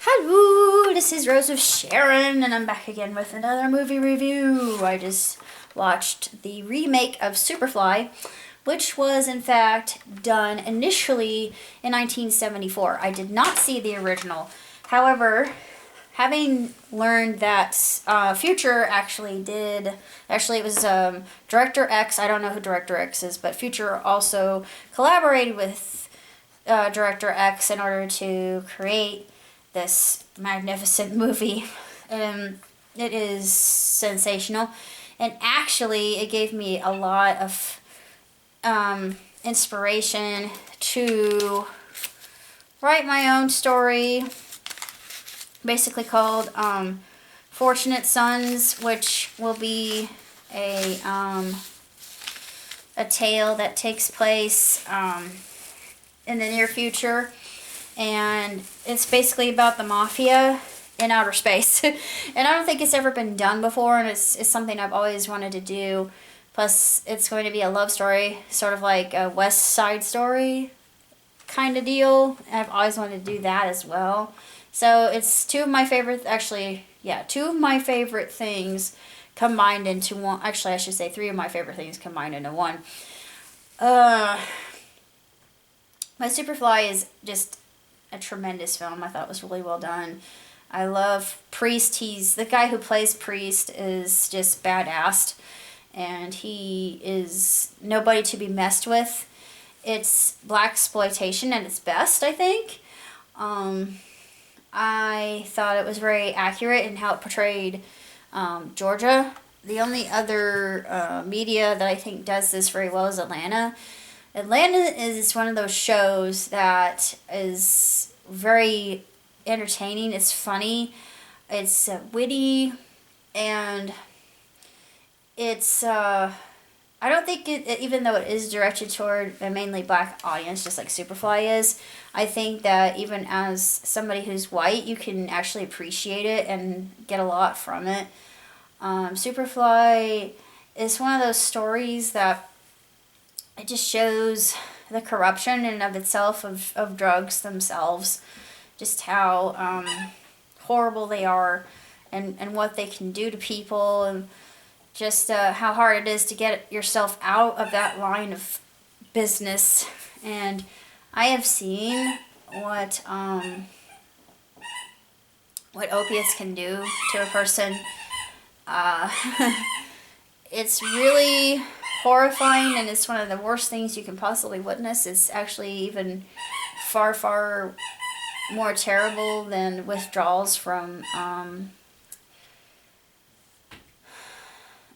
Hello, this is Rose of Sharon, and I'm back again with another movie review. I just watched the remake of Superfly, which was in fact done initially in 1974. I did not see the original. However, having learned that Future actually it was Director X, I don't know who Director X is, but Future also collaborated with Director X in order to create this magnificent movie. It is sensational, and actually it gave me a lot of inspiration to write my own story, basically called Fortunate Sons, which will be a tale that takes place in the near future. And it's basically about the mafia in outer space. And I don't think it's ever been done before, and it's something I've always wanted to do. Plus, it's going to be a love story, sort of like a West Side Story kind of deal. I've always wanted to do that as well. So it's two of my favorite things combined into one. Actually, I should say three of my favorite things combined into one. My Superfly is just a tremendous film. I thought it was really well done. I love Priest. He's the guy who plays Priest is just badass, and he is nobody to be messed with. It's blaxploitation at its best, I think. I thought it was very accurate in how it portrayed Georgia. The only other media that I think does this very well is Atlanta. Atlanta is one of those shows that is very entertaining. It's funny, it's witty, and it's I don't think even though it is directed toward a mainly black audience, just like Superfly is, I think that even as somebody who's white, you can actually appreciate it and get a lot from it. Superfly is one of those stories that it just shows the corruption in and of itself of drugs themselves, just how horrible they are, and what they can do to people, and just how hard it is to get yourself out of that line of business. And I have seen what opiates can do to a person. It's really horrifying, and it's one of the worst things you can possibly witness. It's actually even far, far more terrible than withdrawals from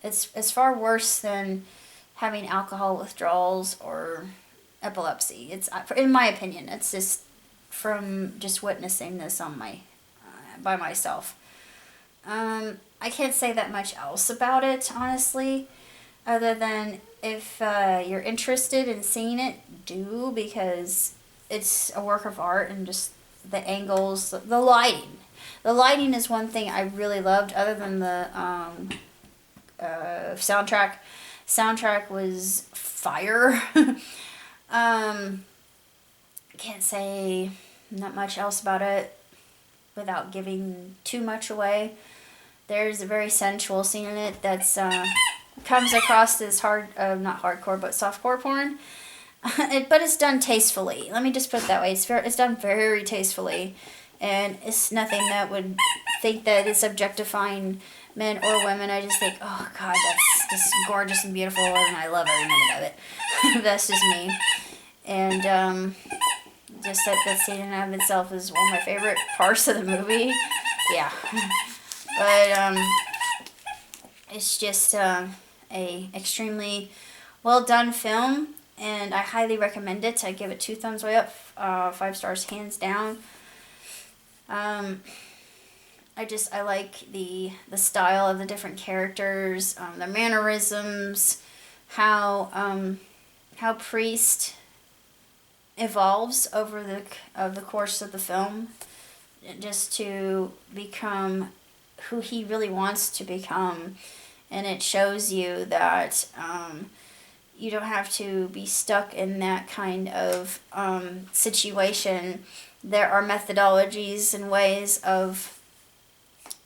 it's far worse than having alcohol withdrawals or epilepsy. It's, in my opinion, it's just from just witnessing this on my by myself. I can't say that much else about it, honestly, other than if you're interested in seeing it, do, because it's a work of art, and just the angles, the lighting. The lighting is one thing I really loved, other than the soundtrack. Soundtrack was fire. Can't say not much else about it without giving too much away. There's a very sensual scene in it that's comes across as not hardcore, but softcore porn. But it's done tastefully. Let me just put it that way. It's done very tastefully, and it's nothing that would think that it's objectifying men or women. I just think, oh God, that's just gorgeous and beautiful, and I love every minute of it. That's just me. And just that scene in and of itself is one of my favorite parts of the movie. Yeah. But it's just a extremely well done film, and I highly recommend it. I give it 2 thumbs way up, 5 stars hands down. I like the style of the different characters, the mannerisms, how Priest evolves over the course of the film, just to become who he really wants to become. And it shows you that you don't have to be stuck in that kind of situation there are methodologies and ways of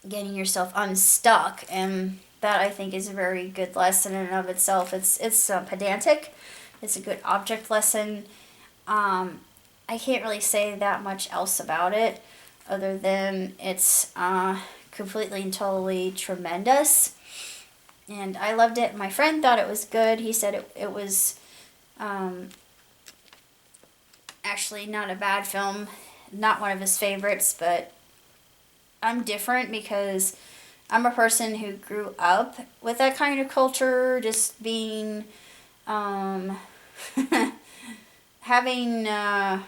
getting yourself unstuck, and that I think is a very good lesson in and of itself. It's pedantic. It's a good object lesson. I can't really say that much else about it, other than it's completely and totally tremendous. And I loved it. My friend thought it was good. He said it was actually not a bad film, not one of his favorites, but I'm different because I'm a person who grew up with that kind of culture, just being, having, I'm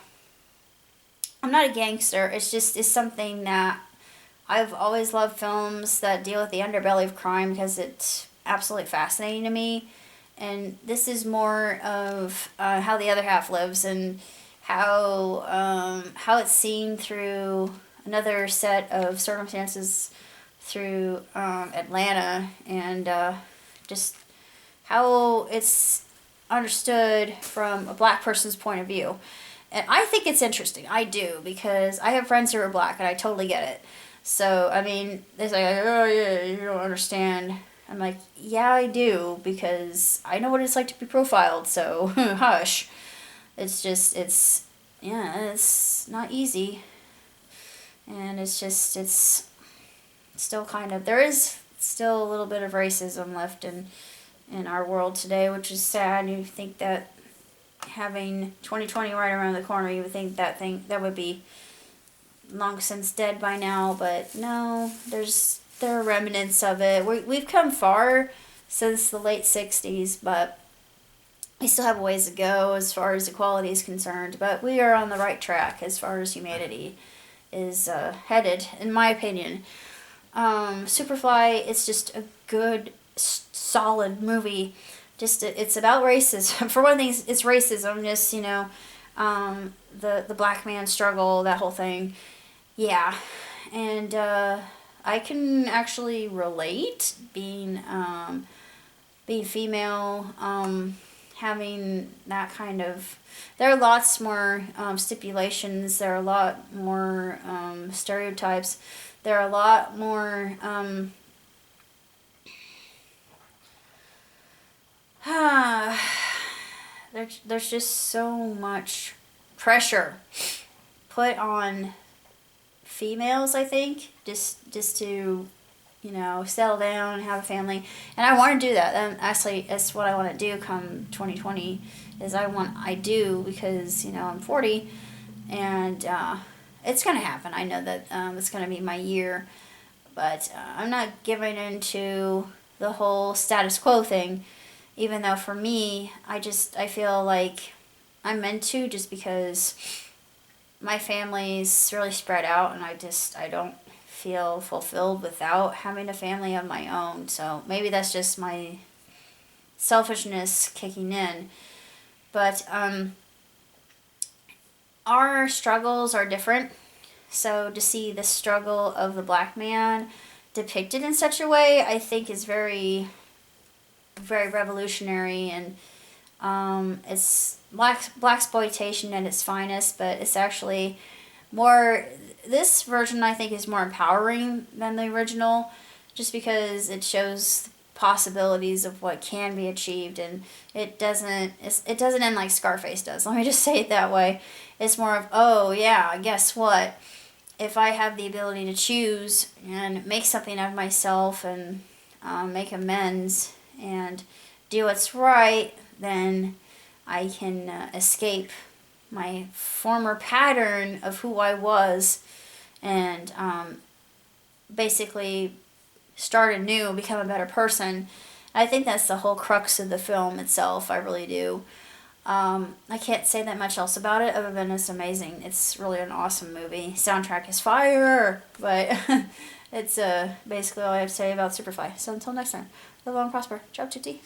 not a gangster, it's something that I've always loved films that deal with the underbelly of crime because it's absolutely fascinating to me. And this is more of how the other half lives, and how it's seen through another set of circumstances through Atlanta, and just how it's understood from a black person's point of view. And I think it's interesting. I do, because I have friends who are black, and I totally get it. So, I mean, they say, oh, yeah, you don't understand. I'm like, yeah, I do, because I know what it's like to be profiled, so hush. It's just, it's not easy. And it's still kind of, there is still a little bit of racism left in our world today, which is sad. You think that having 2020 right around the corner, you would think that would be long since dead by now, but no, there are remnants of it. We've come far since the late 60s, but we still have a ways to go as far as equality is concerned, but we are on the right track as far as humanity is headed, in my opinion. Superfly, it's just a good, solid movie. Just it's about racism. For one thing, it's racism. Just the black man struggle, that whole thing. Yeah, and I can actually relate being female, having that kind of. There are lots more stipulations. There are a lot more stereotypes. There are a lot more. There's just so much pressure put on females, I think, just to, settle down and have a family. And I want to do that. And actually, that's what I want to do come 2020, is I do, because, I'm 40, and it's going to happen. I know that it's going to be my year, but I'm not giving into the whole status quo thing, even though for me, I feel like I'm meant to, just because my family's really spread out, and I don't feel fulfilled without having a family of my own. So maybe that's just my selfishness kicking in. But our struggles are different. So to see the struggle of the black man depicted in such a way, I think is very, very revolutionary, and it's blaxploitation at its finest, but it's actually more. This version, I think, is more empowering than the original, just because it shows possibilities of what can be achieved, and it doesn't end like Scarface does. Let me just say it that way. It's more of, oh yeah, guess what? If I have the ability to choose and make something of myself, and make amends and do what's right, then I can escape my former pattern of who I was, and basically start anew, become a better person. I think that's the whole crux of the film itself. I really do. I can't say that much else about it other than it's amazing. It's really an awesome movie. Soundtrack is fire, but it's basically all I have to say about Superfly. So until next time, live long and prosper. Ciao tutti.